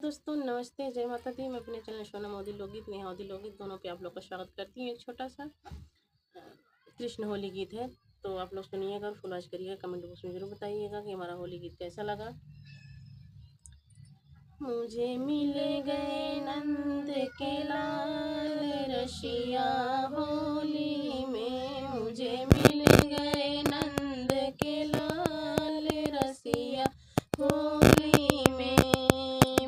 दोस्तों नमस्ते, जय माता दी। मैं अपने चैनल सोना मोदी लोकगीत, नेहा मोदी लोकगीत दोनों पे आप लोग का स्वागत करती हूँ। एक छोटा सा कृष्ण होली गीत है, तो आप लोग सुनिएगा, फुल वॉच करिएगा, कमेंट बॉक्स में जरूर बताइएगा कि हमारा होली गीत कैसा लगा। मुझे मिल गए नंद के लाल रशिया होली में, मुझे मिल गए नंद के लाल रसिया होली में।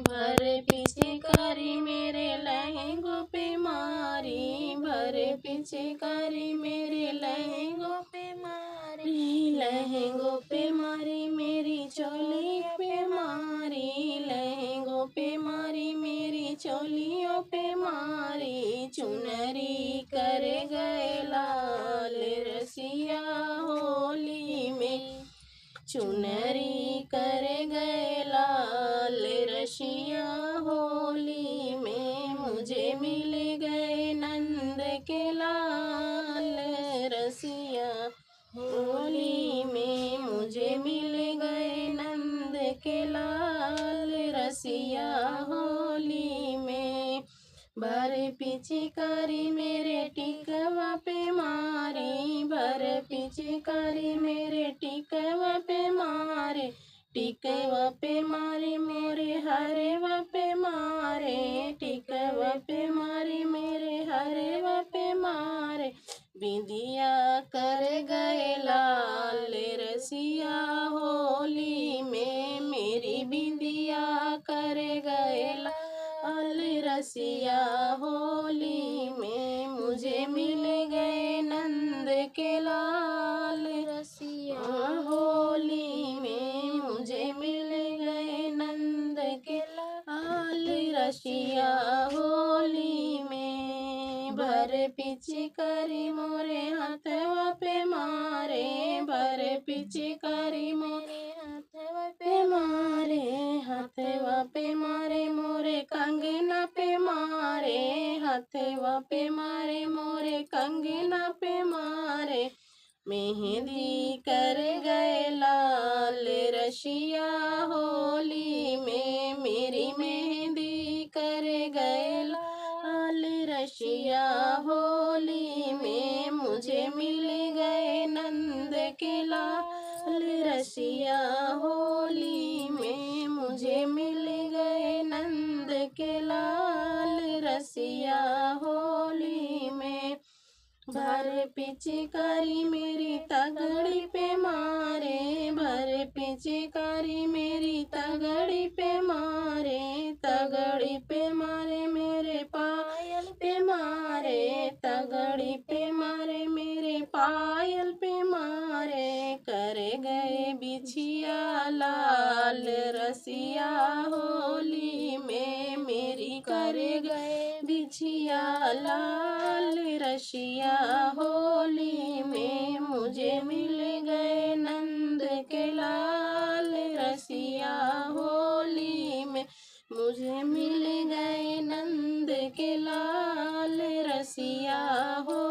भर पिचकारी मेरे लहंगों पे मारी, भर पिचकारी मेरे लहंगों पे मारी, लहंगों पे मारी मेरी चोली पे मारी, लहंगों पे मारी मेरी चोलियों पे मारी। चुनरी कर गए लाल रसिया होली में, चुनरी कर गए लाल रसिया होली में। मुझे मिल गए नंद के लाल रसिया होली में, मुझे मिल गए नंद के लाल रसिया होली में। भर पिचकारी मेरे टिकवा पे मारी, भर पिचकारी मेरे टिकवा पे मारे, टिकवा पे मारे मोरे हरेवा पे मारे, टिकवा पे मारे मेरे हरेवा पे मारे। बिंदिया कर गए लाल रसिया होली में, मेरी बिंदिया कर गए लाल रसिया होली में। मुझे मिल गए नंद के लाल रसिया होली में, मुझे मिल गए नंद के लाल रसिया होली में। भर पिचकारी मोरे हाथवा पे मारे, भर पिचकारी मोरे हाथवा पे मारे, हाथवा पे मारे मोरे कंगना पे मारे, हाथवा पे मारे मोरे कंगना पे मारे। मेहंदी कर गए लाल रसिया होली में, मेरी मेहंदी कर गए लाल रसिया होली में। मुझे मिल गए नंद के लाल रसिया होली में, मुझे मिल गए नंद के लाल रसिया होली में। भर पिचकारी मेरी तगड़ी पे मारे, भर पिचकारी मेरी तगड़ी पे मारे, तगड़ी पे मारे मेरे पायल पे मारे, तगड़ी पे मारे मेरे पायल पे मारे। कर गए बिछिया लाल रसिया होली में, मेरी कर गए बिछिया लाल रसिया होली में। मुझे मिल गए नंद के लाल रसिया होली में, मुझे मिल गए नंद के लाल रसिया हो